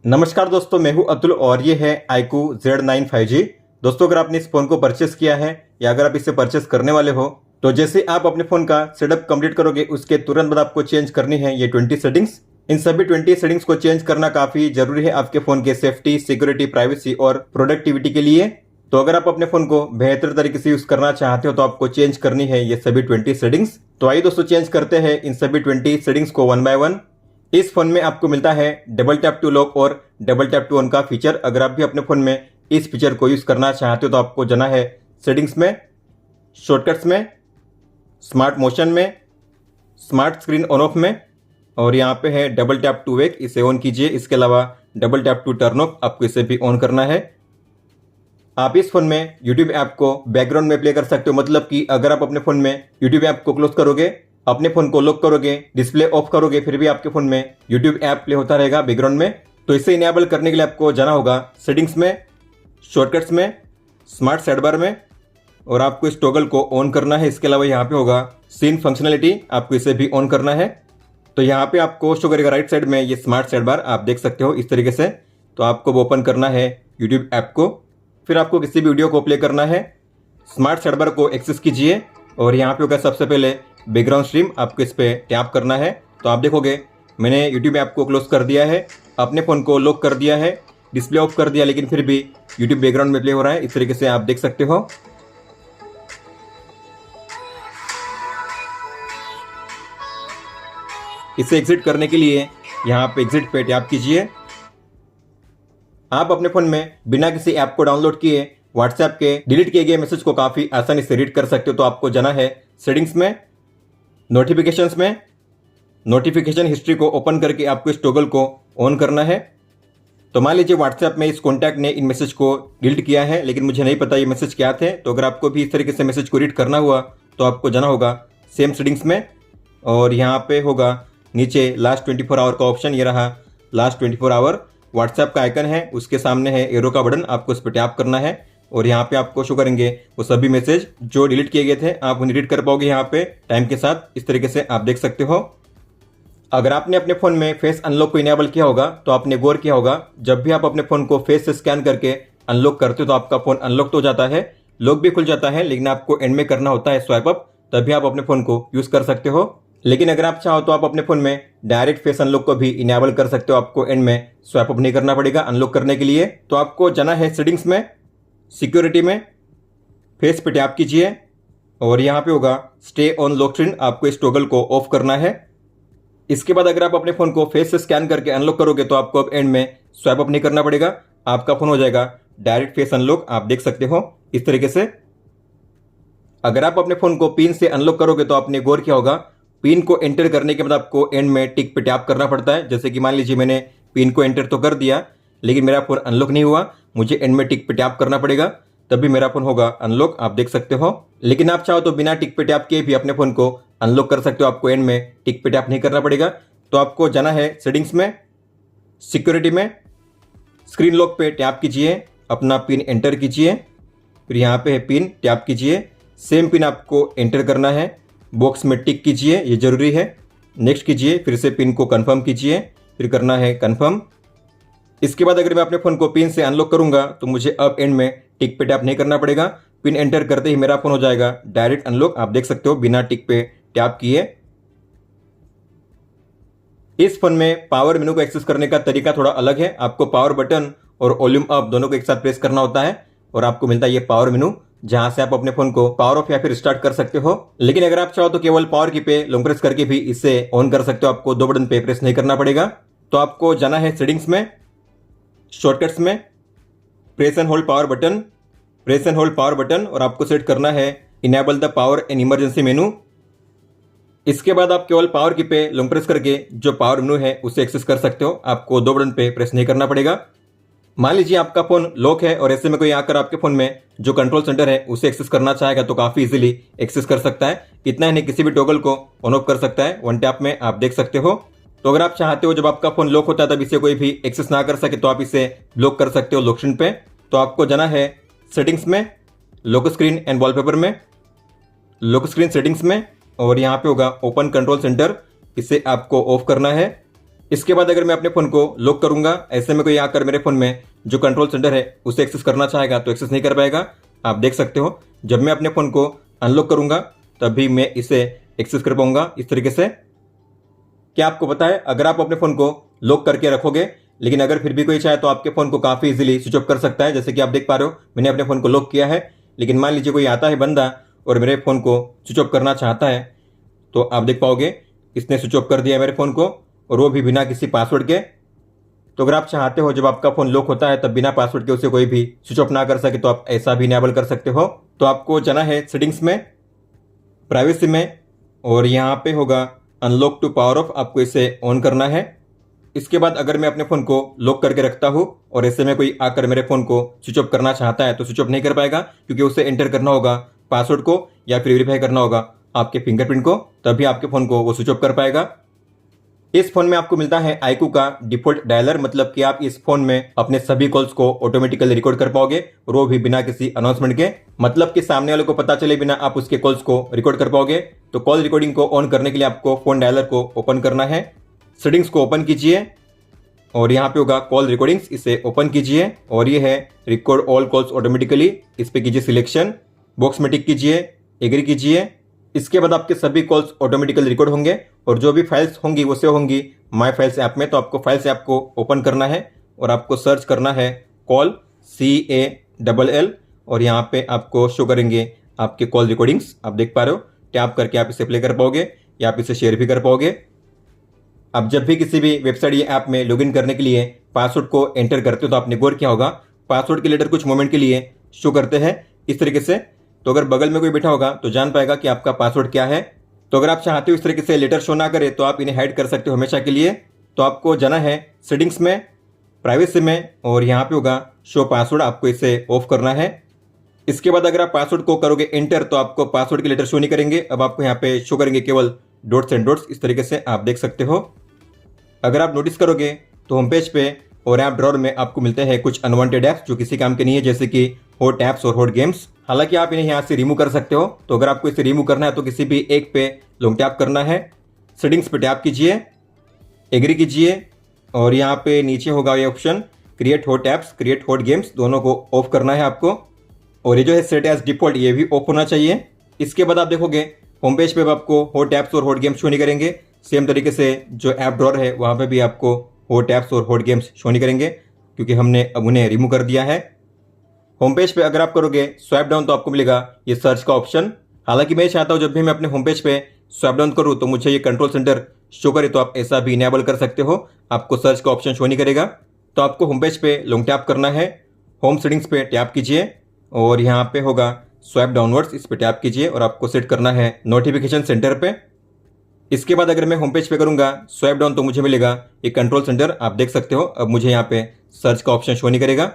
नमस्कार दोस्तों, मैं हूं अतुल और ये है iQOO Z9 5G। दोस्तों, अगर आपने इस फ़ोन को परचेस किया है या अगर आप इसे परचेस करने वाले हो तो जैसे आप अपने फ़ोन का सेटअप कंप्लीट करोगे उसके तुरंत बाद आपको चेंज करनी है ये 20 सेटिंग्स। इन सभी 20 सेटिंग्स को चेंज करना काफ़ी ज़रूरी है आपके फ़ोन के सेफ्टी, सिक्योरिटी, प्राइवेसी और प्रोडक्टिविटी के लिए। तो अगर आप अपने फ़ोन को बेहतर तरीके से यूज़ करना चाहते हो तो आपको चेंज करनी है ये सभी 20 सेटिंग्स। तो आइए दोस्तों, चेंज करते हैं इन सभी 20 सेटिंग्स को वन बाय वन। इस फोन में आपको मिलता है डबल टैप टू लॉक और डबल टैप टू ऑन का फीचर। अगर आप भी अपने फोन में इस फीचर को यूज करना चाहते हो तो आपको जाना है सेटिंग्स में, शॉर्टकट्स में, स्मार्ट मोशन में, स्मार्ट स्क्रीन ऑन ऑफ में, और यहाँ पे है डबल टैप टू वेक, इसे ऑन कीजिए। इसके अलावा double tap to turn off, आपको इसे भी ऑन करना है। आप इस फोन में यूट्यूब ऐप को बैकग्राउंड में प्ले कर सकते हो, मतलब कि अगर आप अपने फोन में यूट्यूब ऐप को क्लोज करोगे, अपने फोन को लॉक करोगे, डिस्प्ले ऑफ करोगे, फिर भी आपके फोन में यूट्यूब ऐप प्ले होता रहेगा बैकग्राउंड में। तो इसे इनेबल करने के लिए आपको जाना होगा सेटिंग्स में, शॉर्टकट्स में, स्मार्ट साइड बार में, और आपको इस टॉगल को ऑन करना है। इसके अलावा यहाँ पे होगा सीन फंक्शनलिटी, आपको इसे भी ऑन करना है। तो यहाँ पे आपको शो करेगा राइट साइड में ये स्मार्ट साइड बार, आप देख सकते हो इस तरीके से। तो आपको ओपन करना है यूट्यूब ऐप को, फिर आपको किसी भी वीडियो को प्ले करना है। स्मार्ट साइड बार को एक्सेस कीजिए और यहाँ पे होगा सबसे पहले बैकग्राउंड स्ट्रीम, आपको इस पर टैप करना है। तो आप देखोगे मैंने यूट्यूब ऐप को क्लोज कर दिया है, अपने फ़ोन को लॉक कर दिया है, डिस्प्ले ऑफ कर दिया, लेकिन फिर भी यूट्यूब बैकग्राउंड में प्ले हो रहा है। इस तरीके से आप देख सकते हो। इसे एग्जिट करने के लिए यहाँ पे एग्जिट पे टैप कीजिए। आप अपने फ़ोन में बिना किसी ऐप को डाउनलोड किए व्हाट्सएप के डिलीट किए गए मैसेज को काफ़ी आसानी से रीड कर सकते हो। तो आपको जाना है सेटिंग्स में, नोटिफिकेशंस में, नोटिफिकेशन हिस्ट्री को ओपन करके आपको इस टॉगल को ऑन करना है। तो मान लीजिए व्हाट्सएप में इस कॉन्टैक्ट ने इन मैसेज को डिलीट किया है, लेकिन मुझे नहीं पता ये मैसेज क्या थे। तो अगर आपको भी इस तरीके से मैसेज को रीड करना हुआ तो आपको जाना होगा सेम सेटिंग्स में, और यहाँ पे होगा नीचे लास्ट 24 आवर का ऑप्शन, ये रहा लास्ट 24 आवर। व्हाट्सएप का आइकन है, उसके सामने है एरो का बटन, आपको इस पर टैप करना है और यहाँ पे आपको शो करेंगे वो सभी मैसेज जो डिलीट किए गए थे। आप उन्हें रीड कर पाओगे यहाँ पे टाइम के साथ, इस तरीके से आप देख सकते हो। अगर आपने अपने फ़ोन में फेस अनलॉक को इनेबल किया होगा तो आपने गौर किया होगा, जब भी आप अपने फ़ोन को फेस से स्कैन करके अनलॉक करते हो तो आपका फ़ोन अनलॉक तो हो जाता है, लॉक भी खुल जाता है, लेकिन आपको एंड में करना होता है स्वाइप अप, तभी आप अपने फ़ोन को यूज़ कर सकते हो। लेकिन अगर आप चाहो तो आप अपने फ़ोन में डायरेक्ट फेस अनलॉक को भी इनेबल कर सकते हो, आपको एंड में स्वाइप अप नहीं करना पड़ेगा अनलॉक करने के लिए। तो आपको जाना है सेटिंग्स में, सिक्योरिटी में, फेस पे टैप कीजिए और यहाँ पे होगा स्टे ऑन लॉक स्क्रीन, आपको इस टॉगल को ऑफ करना है। इसके बाद अगर आप अपने फ़ोन को फेस से स्कैन करके अनलॉक करोगे तो आपको अब एंड में स्वाइप अप नहीं करना पड़ेगा, आपका फ़ोन हो जाएगा डायरेक्ट फेस अनलॉक, आप देख सकते हो इस तरीके से। अगर आप अपने फ़ोन को पिन से अनलॉक करोगे तो आपने गौर किया होगा, पिन को एंटर करने के बाद आपको एंड में टिक पे टैप करना पड़ता है। जैसे कि मान लीजिए मैंने पिन को एंटर तो कर दिया, लेकिन मेरा फ़ोन अनलॉक नहीं हुआ, मुझे एंड में टिक पे टैप करना पड़ेगा, तभी मेरा फ़ोन होगा अनलॉक, आप देख सकते हो। लेकिन आप चाहो तो बिना टिक पे टैप किए भी अपने फ़ोन को अनलॉक कर सकते हो, आपको एंड में टिक पे टैप नहीं करना पड़ेगा। तो आपको जाना है सेटिंग्स में, सिक्योरिटी में, स्क्रीन लॉक पे टैप कीजिए, अपना पिन एंटर कीजिए, फिर यहाँ पे है पिन, टैप कीजिए, सेम पिन आपको एंटर करना है, बॉक्स में टिक कीजिए, ये जरूरी है, नेक्स्ट कीजिए, फिर से पिन को कंफर्म कीजिए, फिर करना है कंफर्म। इसके बाद अगर मैं अपने फ़ोन को पिन से अनलॉक करूंगा तो मुझे अब एंड में टिक पे टैप नहीं करना पड़ेगा, पिन एंटर करते ही मेरा फ़ोन हो जाएगा डायरेक्ट अनलॉक, आप देख सकते हो बिना टिक पे टैप किए। इस फोन में पावर मेनू को एक्सेस करने का तरीका थोड़ा अलग है, आपको पावर बटन और वॉल्यूम अप दोनों को एक साथ प्रेस करना होता है और आपको मिलता है ये पावर मेनू, जहां से आप अपने फोन को पावर ऑफ या फिर स्टार्ट कर सकते हो। लेकिन अगर आप चाहो तो केवल पावर की पे लॉन्ग प्रेस करके भी इसे ऑन कर सकते हो, आपको दो बटन पे प्रेस नहीं करना पड़ेगा। तो आपको जाना है सेटिंग्स में, शॉर्टकट्स में, press and hold power button, press and hold power button, और आपको सेट करना है enable the power and emergency मेनू। इसके बाद आप केवल पावर की पे लॉन्ग प्रेस करके जो पावर मेनू है उसे एक्सेस कर सकते हो, आपको दो बटन पे प्रेस नहीं करना पड़ेगा। मान लीजिए आपका फोन लॉक है और ऐसे में कोई आकर आपके फोन में जो कंट्रोल सेंटर है उसे एक्सेस करना चाहेगा तो काफी इजीली एक्सेस कर सकता है। इतना ही नहीं, किसी भी टॉगल को ऑन ऑफ कर सकता है वन टैप में, आप देख सकते हो। तो अगर आप चाहते हो जब आपका फोन लॉक होता है तब इसे कोई भी एक्सेस ना कर सके तो आप इसे ब्लॉक कर सकते हो लॉक स्क्रीन पे। तो आपको जाना है सेटिंग्स में, लॉक स्क्रीन एंड वॉलपेपर में, लॉक स्क्रीन सेटिंग्स में, और यहाँ पे होगा ओपन कंट्रोल सेंटर, इसे आपको ऑफ करना है। इसके बाद अगर मैं अपने फ़ोन को लॉक करूंगा, ऐसे में कोई आकर मेरे फ़ोन में जो कंट्रोल सेंटर है उसे एक्सेस करना चाहेगा तो एक्सेस नहीं कर पाएगा। आप देख सकते हो जब मैं अपने फ़ोन को अनलॉक करूंगा तभी मैं इसे एक्सेस कर पाऊंगा इस तरीके से। क्या आपको पता है, अगर आप अपने फ़ोन को लॉक करके रखोगे लेकिन अगर फिर भी कोई चाहे तो आपके फ़ोन को काफ़ी इजीली स्विच ऑफ कर सकता है। जैसे कि आप देख पा रहे हो मैंने अपने फ़ोन को लॉक किया है, लेकिन मान लीजिए कोई आता है बंदा और मेरे फ़ोन को स्विच ऑफ करना चाहता है तो आप देख पाओगे इसने स्विच ऑफ कर दिया मेरे फ़ोन को, और वो भी बिना किसी पासवर्ड के। तो अगर आप चाहते हो जब आपका फ़ोन लॉक होता है तब बिना पासवर्ड के उसे कोई भी स्विच ऑफ ना कर सके तो आप ऐसा भी इनेबल कर सकते हो। तो आपको जाना है सेटिंग्स में, प्राइवेसी में, और यहाँ पे होगा अनलॉक टू पावर ऑफ, आपको इसे ऑन करना है। इसके बाद अगर मैं अपने फ़ोन को लॉक करके रखता हूँ और ऐसे में कोई आकर मेरे फ़ोन को स्विच ऑफ करना चाहता है तो स्विच ऑफ नहीं कर पाएगा, क्योंकि उसे एंटर करना होगा पासवर्ड को या फिर वेरीफाई करना होगा आपके फिंगरप्रिंट को, तभी आपके फ़ोन को वो स्विच ऑफ कर पाएगा। इस फोन में आपको मिलता है iQOO का डिफॉल्ट डायलर, मतलब कि आप इस फोन में अपने सभी कॉल्स को ऑटोमेटिकली रिकॉर्ड कर पाओगे, और वो भी बिना किसी अनाउंसमेंट के, मतलब कि सामने वाले को पता चले बिना आप उसके कॉल्स को रिकॉर्ड कर पाओगे। तो कॉल रिकॉर्डिंग को ऑन करने के लिए आपको फोन डायलर को ओपन करना है। सेटिंग्स को ओपन कीजिए और यहाँ पे होगा कॉल रिकॉर्डिंग्स, इसे ओपन कीजिए और ये है रिकॉर्ड ऑल कॉल्स ऑटोमेटिकली, इस पे कीजिए सिलेक्शन, बॉक्स में टिक कीजिए, एग्री कीजिए। इसके बाद आपके सभी कॉल्स ऑटोमेटिकली रिकॉर्ड होंगे और जो भी फाइल्स होंगी वो सेव होंगी माय फाइल्स ऐप में। तो आपको फाइल्स ऐप को ओपन करना है और आपको सर्च करना है कॉल, CALL, और यहाँ पे आपको शो करेंगे आपके कॉल रिकॉर्डिंग्स। आप देख पा रहे हो, टैप करके आप इसे प्ले कर पाओगे या आप इसे शेयर भी कर पाओगे। आप जब भी किसी भी वेबसाइट या ऐप में लॉगिन करने के लिए पासवर्ड को एंटर करते हो तो आपने गौर किया होगा पासवर्ड के लेटर कुछ मोमेंट के लिए शो करते हैं इस तरीके से। तो अगर बगल में कोई बैठा होगा तो जान पाएगा कि आपका पासवर्ड क्या है। तो अगर आप चाहते हो इस तरीके से लेटर शो ना करे तो आप इन्हें हाइड कर सकते हो हमेशा के लिए। तो आपको जाना है सेटिंग्स में, प्राइवेसी में, और यहाँ पे होगा शो पासवर्ड, आपको इसे ऑफ करना है। इसके बाद अगर आप पासवर्ड को करोगे एंटर तो आपको पासवर्ड के लेटर शो नहीं करेंगे, अब आपको यहाँ पे शो करेंगे केवल डॉट्स एंड डॉट्स, इस तरीके से आप देख सकते हो। अगर आप नोटिस करोगे तो होम पेज पे और ऐप ड्रॉअर में आपको मिलते हैं कुछ अनवांटेड ऐप्स जो किसी काम के नहीं है, जैसे कि हॉट ऐप्स और हॉट गेम्स। हालांकि आप इन्हें यहाँ से रिमूव कर सकते हो। तो अगर आपको इसे रिमूव करना है तो किसी भी एक पे लॉन्ग टैप करना है, सेटिंग्स पे टैप कीजिए, एग्री कीजिए, और यहाँ पे नीचे होगा ये option create hot apps, create hot games, दोनों को ऑफ करना है आपको। और ये जो है सेट एज डिफॉल्ट, ये भी ऑफ होना चाहिए। इसके बाद आप देखोगे होम पेज पे आपको हॉट ऐप्स और हॉट गेम्स शो नहीं करेंगे। सेम तरीके से जो ऐप ड्रॉअर है वहाँ पे भी आपको हॉट ऐप्स और हॉट गेम्स शो नहीं करेंगे, क्योंकि हमने अब उन्हें रिमूव कर दिया है। होम पेज पे अगर आप करोगे स्वाइप डाउन तो आपको मिलेगा ये सर्च का ऑप्शन। हालांकि मैं चाहता हूँ जब भी मैं अपने होम पेज पे स्वाइप डाउन करूँ तो मुझे ये कंट्रोल सेंटर शो करे, तो आप ऐसा भी इनेबल कर सकते हो, आपको सर्च का ऑप्शन शो नहीं करेगा। तो आपको होम पेज पे लॉन्ग टैप करना है, होम सेटिंग्स पे टैप कीजिए और यहाँ पे होगा स्वाइप डाउनवर्ड्स, इस पे टैप कीजिए और आपको सेट करना है नोटिफिकेशन सेंटर पे। इसके बाद अगर मैं होम पेज पे करूंगा स्वाइप डाउन तो मुझे मिलेगा ये कंट्रोल सेंटर, आप देख सकते हो। अब मुझे यहाँ पे सर्च का ऑप्शन शो नहीं करेगा।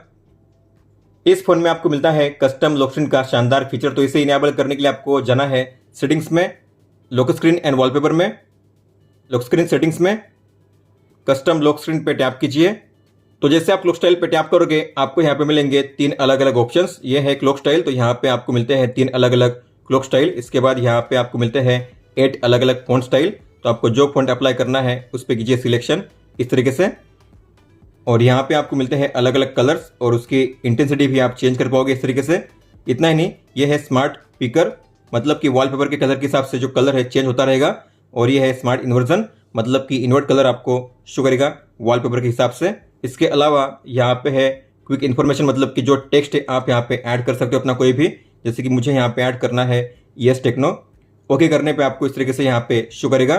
इस फोन में आपको मिलता है कस्टम लॉक स्क्रीन का शानदार फीचर, तो इसे इनेबल करने के लिए आपको जाना है सेटिंग्स में, लॉक स्क्रीन एंड वॉलपेपर में, लॉक स्क्रीन सेटिंग्स में कस्टम लॉक स्क्रीन पे टैप कीजिए। तो जैसे आप क्लॉक स्टाइल पे टैप करोगे आपको यहाँ पे मिलेंगे 3 अलग अलग ऑप्शंस। ये है क्लॉक स्टाइल, तो यहाँ पे आपको मिलते हैं 3 अलग अलग क्लॉक स्टाइल। इसके बाद यहाँ पे आपको मिलते हैं 8 अलग अलग फॉन्ट स्टाइल, तो आपको जो फॉन्ट अप्लाई करना है उस पर कीजिए सिलेक्शन इस तरीके से। और यहाँ पे आपको मिलते हैं अलग अलग कलर्स और उसकी इंटेंसिटी भी आप चेंज कर पाओगे इस तरीके से। इतना ही नहीं, ये है स्मार्ट पिकर, मतलब कि वॉलपेपर के कलर के हिसाब से जो कलर है चेंज होता रहेगा। और ये है स्मार्ट इन्वर्जन, मतलब कि इन्वर्ट कलर आपको शो करेगा वॉलपेपर के हिसाब से। इसके अलावा यहाँ पे है क्विक इन्फॉर्मेशन, मतलब कि जो टेक्स्ट है आप यहाँ पे ऐड कर सकते हो अपना कोई भी, जैसे कि मुझे यहाँ पे ऐड करना है यस टेक्नो। ओके करने पे आपको इस तरीके से यहाँ पे शो करेगा।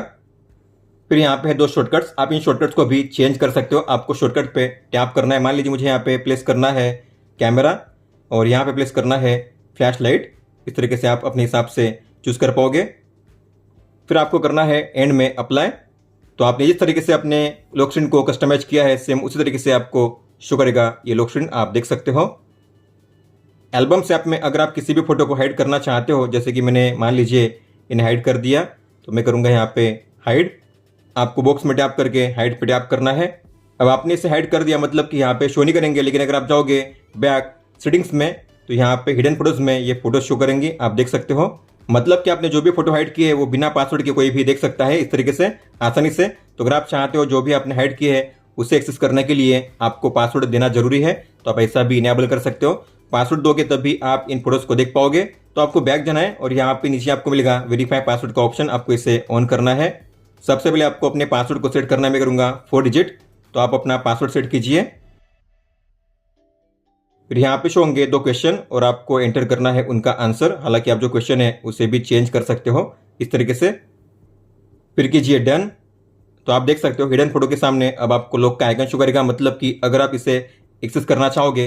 फिर यहाँ पे है 2 शॉर्टकट्स, आप इन शॉर्टकट्स को भी चेंज कर सकते हो। आपको शॉर्टकट पे टैप करना है, मान लीजिए मुझे यहाँ पे प्लेस करना है कैमरा और यहाँ पे प्लेस करना है फ्लैश लाइट, इस तरीके से आप अपने हिसाब से चूज कर पाओगे। फिर आपको करना है एंड में अप्लाई। तो आपने जिस तरीके से अपने लॉक स्क्रीन को कस्टमाइज किया है सेम उसी तरीके से आपको शो करेगा ये लॉक स्क्रीन, आप देख सकते हो। एल्बम्स ऐप में अगर आप किसी भी फोटो को हाइड करना चाहते हो, जैसे कि मैंने मान लीजिए इन्हें हाइड कर दिया, तो मैं करूँगा यहाँ पे हाइड। आपको बॉक्स में टैप करके हाइड पे टैप करना है। अब आपने इसे हाइड कर दिया, मतलब कि यहाँ पे शो नहीं करेंगे। लेकिन अगर आप जाओगे बैक सेटिंग्स में तो यहाँ पे हिडन फोटोज में ये फोटो शो करेंगी, आप देख सकते हो। मतलब कि आपने जो भी फोटो हाइड की है वो बिना पासवर्ड के कोई भी देख सकता है इस तरीके से आसानी से। तो अगर आप चाहते हो जो भी आपने हाइड की है उसे एक्सेस करने के लिए आपको पासवर्ड देना जरूरी है, तो आप ऐसा भी इनेबल कर सकते हो। पासवर्ड दोगे तभी आप इन फोटोज को देख पाओगे। तो आपको बैक जाना है और यहाँ पे नीचे आपको मिलेगा वेरीफाई पासवर्ड का ऑप्शन, आपको इसे ऑन करना है। सबसे पहले आपको अपने पासवर्ड को सेट करना है, मैं करूंगा 4 डिजिट। तो आप अपना पासवर्ड सेट कीजिए। फिर यहाँ पे शो होंगे 2 क्वेश्चन और आपको एंटर करना है उनका आंसर। हालांकि आप जो क्वेश्चन है उसे भी चेंज कर सकते हो इस तरीके से। फिर कीजिए डन। तो आप देख सकते हो हिडन फोटो के सामने अब आपको लॉक का आइकन शो करेगा, मतलब कि अगर आप इसे एक्सेस करना चाहोगे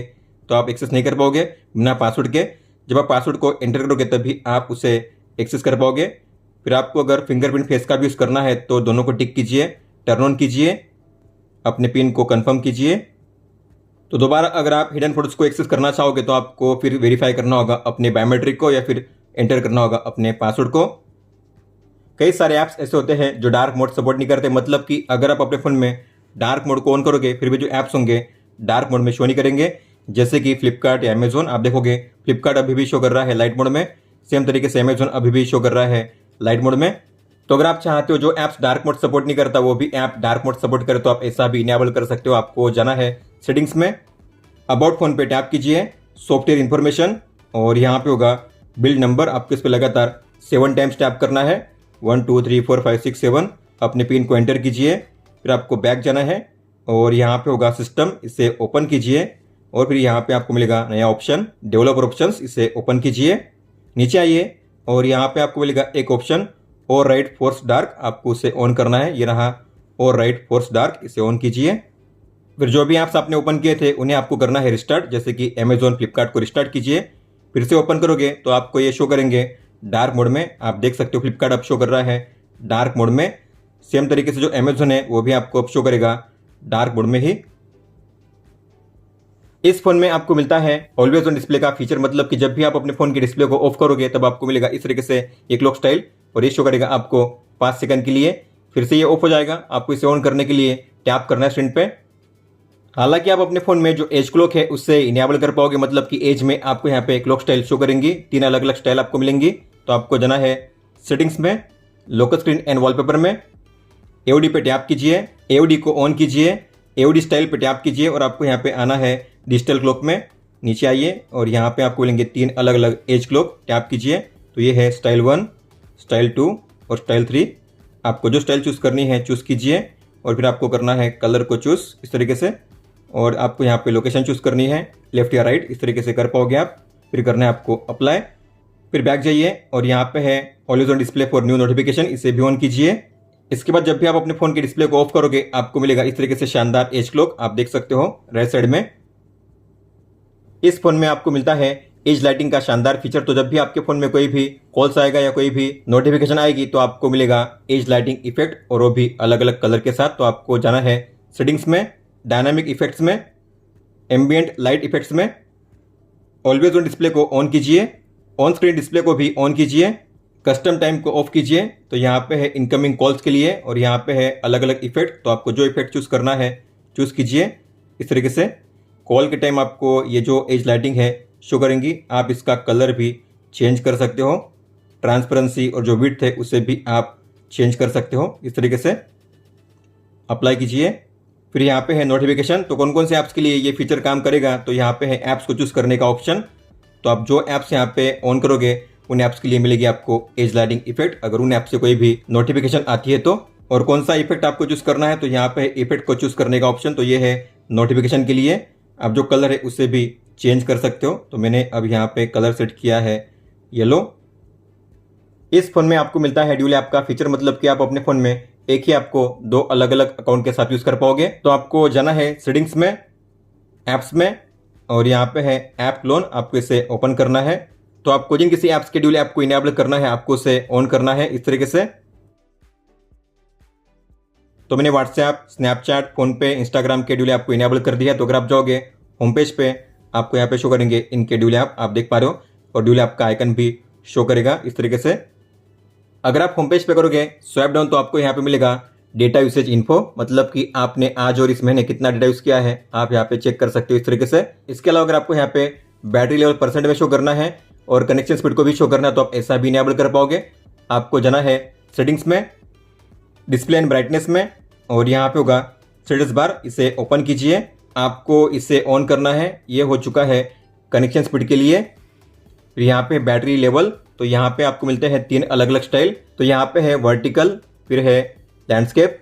तो आप एक्सेस नहीं कर पाओगे बिना पासवर्ड के। जब आप पासवर्ड को एंटर करोगे तभी आप उसे एक्सेस कर पाओगे। फिर आपको अगर फिंगरप्रिंट फेस का भी यूज़ करना है तो दोनों को टिक कीजिए, टर्न ऑन कीजिए, अपने पिन को कंफर्म कीजिए। तो दोबारा अगर आप हिडन फोटोज को एक्सेस करना चाहोगे तो आपको फिर वेरीफाई करना होगा अपने बायोमेट्रिक को या फिर एंटर करना होगा अपने पासवर्ड को। कई सारे ऐप्स ऐसे होते हैं जो डार्क मोड सपोर्ट नहीं करते, मतलब कि अगर आप अपने फ़ोन में डार्क मोड को ऑन करोगे फिर भी जो ऐप्स होंगे डार्क मोड में शो नहीं करेंगे। जैसे कि फ्लिपकार्ट या अमेजोन, आप देखोगे फ्लिपकार्ट अभी भी शो कर रहा है लाइट मोड में, सेम तरीके से अमेजोन अभी भी शो कर रहा है लाइट मोड में। तो अगर आप चाहते हो जो ऐप्स डार्क मोड सपोर्ट नहीं करता वो भी ऐप डार्क मोड सपोर्ट करे तो आप ऐसा भी इनेबल कर सकते हो। आपको जाना है सेटिंग्स में, अबाउट फोन पे टैप कीजिए, सॉफ्टवेयर इन्फॉर्मेशन, और यहाँ पे होगा बिल्ड नंबर। आपको इस पर लगातार 7 टाइम्स टैप करना है, 1 2 3 4 5 6 7। अपने पिन को एंटर कीजिए। फिर आपको बैक जाना है और यहाँ पे होगा सिस्टम, इसे ओपन कीजिए। और फिर यहाँ पे आपको मिलेगा नया ऑप्शन डेवलपर ऑप्शंस, इसे ओपन कीजिए। नीचे आइए और यहाँ पे आपको मिलेगा एक ऑप्शन और राइट फोर्स डार्क, आपको उसे ऑन करना है। ये रहा और राइट फोर्स डार्क, इसे ऑन कीजिए। फिर जो भी ऐप्स आपने ओपन किए थे उन्हें आपको करना है रिस्टार्ट, जैसे कि अमेजोन फ्लिपकार्ट को रिस्टार्ट कीजिए। फिर से ओपन करोगे तो आपको ये शो करेंगे डार्क मोड में। आप देख सकते हो फ्लिपकार्ट अब शो कर रहा है डार्क मोड में। सेम तरीके से जो अमेजोन है वो भी आपको अब शो करेगा डार्क मोड में ही। इस फोन में आपको मिलता है ऑलवेज ऑन डिस्प्ले का फीचर, मतलब कि जब भी आप अपने फोन के डिस्प्ले को ऑफ करोगे तब आपको मिलेगा इस तरीके से एक लॉक स्टाइल, और ये शो करेगा आपको 5 सेकंड के लिए। फिर से ये ऑफ हो जाएगा। आपको इसे ऑन करने के लिए टैप करना है स्क्रीन पे। हालांकि आप अपने फोन में जो एज क्लॉक है उससे इनेबल कर पाओगे, मतलब कि एज में आपको यहाँ पे क्लॉक स्टाइल शो करेंगी, 3 अलग अलग स्टाइल आपको मिलेंगी। तो आपको जाना है सेटिंग्स में, लोकल स्क्रीन एंड वॉलपेपर में, एओडी पे टैप कीजिए, एओडी को ऑन कीजिए, एओडी स्टाइल पे टैप कीजिए और आपको यहाँ पे आना है डिजिटल क्लॉक में। नीचे आइए और यहाँ पे आपको मिलेंगे 3 अलग अलग एज क्लॉक, टैप कीजिए। तो ये है स्टाइल 1, स्टाइल 2 और स्टाइल 3। आपको जो स्टाइल चूज़ करनी है चूज़ कीजिए और फिर आपको करना है कलर को चूज़ इस तरीके से, और आपको यहाँ पे लोकेशन चूज़ करनी है लेफ्ट या राइट, इस तरीके से कर पाओगे आप। फिर करना है आपको अप्लाई। फिर बैक जाइए और यहाँ पे है always on display for new notification, इसे भी ऑन कीजिए। इसके बाद जब भी आप अपने फोन के डिस्प्ले को ऑफ करोगे आपको मिलेगा इस तरीके से शानदार एज क्लॉक, आप देख सकते हो राइट साइड में। इस फोन में आपको मिलता है एज लाइटिंग का शानदार फीचर। तो जब भी आपके फोन में कोई भी कॉल्स आएगा या कोई भी नोटिफिकेशन आएगी तो आपको मिलेगा एज लाइटिंग इफेक्ट, और वो भी अलग अलग कलर के साथ। तो आपको जाना है सेटिंग्स में, डायनामिक इफेक्ट्स में, एम्बियंट लाइट इफेक्ट्स में, ऑलवेज ऑन डिस्प्ले को ऑन कीजिए, ऑन स्क्रीन डिस्प्ले को भी ऑन कीजिए, कस्टम टाइम को ऑफ कीजिए। तो यहाँ पे है इनकमिंग कॉल्स के लिए और यहाँ पे है अलग अलग इफेक्ट। तो आपको जो इफेक्ट चूज़ करना है चूज़ कीजिए इस तरीके से। कॉल के टाइम आपको ये जो एज लाइटिंग है शो करेंगी। आप इसका कलर भी चेंज कर सकते हो, ट्रांसपेरेंसी और जो विड्थ है उसे भी आप चेंज कर सकते हो इस तरीके से। अप्लाई कीजिए। फिर यहाँ पे है नोटिफिकेशन। तो कौन कौन से ऐप्स के लिए ये फीचर काम करेगा, तो यहाँ पे है ऐप्स को चूज़ करने का ऑप्शन। तो आप जो ऐप्स यहाँ पे ऑन करोगे उन ऐप्स के लिए मिलेगी आपको एज लाइटिंग इफेक्ट, अगर उन ऐप से कोई भी नोटिफिकेशन आती है तो। और कौन सा इफेक्ट आपको चूज़ करना है, तो यहाँ पे इफेक्ट को चूज़ करने का ऑप्शन। तो ये है नोटिफिकेशन के लिए। आप जो कलर है उसे भी चेंज कर सकते हो। तो मैंने अब यहाँ पे कलर सेट किया है येलो। इस फोन में आपको मिलता है ड्यूल ऐप का फीचर, मतलब कि आप अपने फोन में एक ही ऐप को 2 अलग अलग अकाउंट के साथ यूज कर पाओगे। तो आपको जाना है सेटिंग्स में, ऐप्स में, और यहाँ पे है ऐप क्लोन, आपको इसे ओपन करना है। तो आपको जिन किसी ऐप्स के ड्यूल ऐप को इनेबल करना है आपको उसे ऑन करना है इस तरीके से। तो मैंने व्हाट्सएप, स्नैपचैट, फोनपे, इंस्टाग्राम के ड्यूल ऐप को इनेबल कर दिया। तो अगर आप जाओगे होम पेज पे आपको यहाँ पे शो करेंगे इनके ड्यूल ऐप, आप देख पा रहे हो, और ड्यूल ऐप का आइकन भी शो करेगा इस तरीके से। अगर आप होम पेज पे करोगे स्वाइप डाउन तो आपको यहाँ पे मिलेगा डेटा यूसेज इन्फो, मतलब कि आपने आज और इस महीने कितना डेटा यूज किया है आप यहाँ पे चेक कर सकते हो इस तरीके से। इसके अलावा अगर आपको यहाँ पे बैटरी लेवल परसेंट में शो करना है और कनेक्शन स्पीड को भी शो करना है तो आप ऐसा भी इनेबल कर पाओगे। आपको जाना है सेटिंग्स में, डिस्प्ले एंड ब्राइटनेस में, और यहाँ पे होगा स्टेटस बार, इसे ओपन कीजिए। आपको इसे ऑन करना है। ये हो चुका है कनेक्शन स्पीड के लिए। फिर यहाँ पे बैटरी लेवल, तो यहाँ पे आपको मिलते हैं 3 अलग अलग स्टाइल। तो यहाँ पे है वर्टिकल, फिर है लैंडस्केप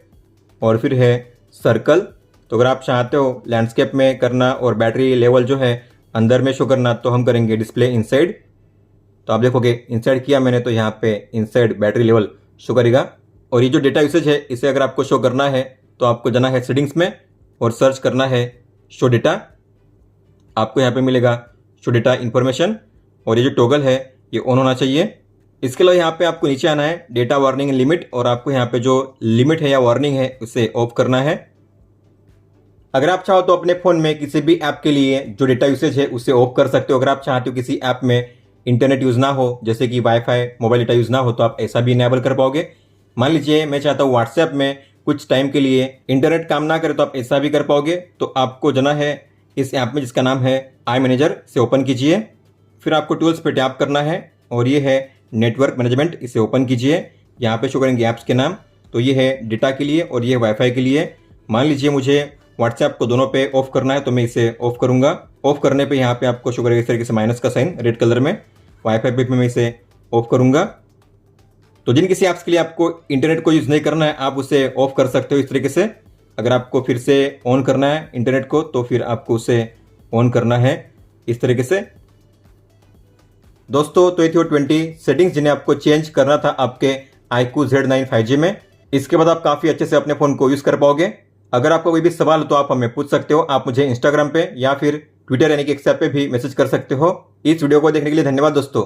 और फिर है सर्कल। तो अगर आप चाहते हो लैंडस्केप में करना और बैटरी लेवल जो है अंदर में शो करना, तो हम करेंगे डिस्प्ले इनसाइड। तो आप देखोगे इनसाइड किया मैंने, तो यहाँ पे इनसाइड बैटरी लेवल शो करेगा। और ये जो डेटा यूसेज है, इसे अगर आपको शो करना है तो आपको जाना है सेटिंग्स में और सर्च करना है शो डेटा। आपको यहाँ पे मिलेगा शो डेटा इन्फॉर्मेशन और ये जो टॉगल है ये ऑन होना चाहिए। इसके अलावा यहाँ पे आपको नीचे आना है डेटा वार्निंग लिमिट, और आपको यहाँ पे जो लिमिट है या वार्निंग है उसे ऑफ करना है। अगर आप चाहो तो अपने फ़ोन में किसी भी ऐप के लिए जो डेटा यूसेज है उसे ऑफ कर सकते हो। अगर आप चाहते हो किसी ऐप में इंटरनेट यूज़ ना हो, जैसे कि वाईफाई मोबाइल डेटा यूज़ ना हो, तो आप ऐसा भी इनेबल कर पाओगे। मान लीजिए मैं चाहता हूँ व्हाट्सएप में कुछ टाइम के लिए इंटरनेट काम ना करे, तो आप ऐसा भी कर पाओगे। तो आपको जाना है इस ऐप में जिसका नाम है आई मैनेजर, से ओपन कीजिए। फिर आपको टूल्स पे टैप करना है और ये है नेटवर्क मैनेजमेंट, इसे ओपन कीजिए। यहाँ पे शो करेंगे ऐप्स के नाम, तो ये है डेटा के लिए और ये है वाईफाई के लिए। मान लीजिए मुझे व्हाट्सएप को दोनों पे ऑफ करना है, तो मैं इसे ऑफ करूंगा। ऑफ करने पे यहाँ पे आपको शो करेगा इस तरीके से माइनस का साइन रेड कलर में। वाईफाई पे मैं इसे ऑफ करूंगा। तो जिन किसी ऐप्स के लिए आपको इंटरनेट को यूज़ नहीं करना है, आप उसे ऑफ कर सकते हो इस तरीके से। अगर आपको फिर से ऑन करना है इंटरनेट को, तो फिर आपको उसे ऑन करना है इस तरीके से। दोस्तों, तो ये थी वो 20 सेटिंग्स जिन्हें आपको चेंज करना था आपके iQOO Z9 5G में। इसके बाद आप काफ़ी अच्छे से अपने फ़ोन को यूज़ कर पाओगे। अगर आपको कोई भी सवाल हो तो आप हमें पूछ सकते हो। आप मुझे इंस्टाग्राम पे या फिर ट्विटर यानी कि एक्स ऐप पे भी मैसेज कर सकते हो। इस वीडियो को देखने के लिए धन्यवाद दोस्तों।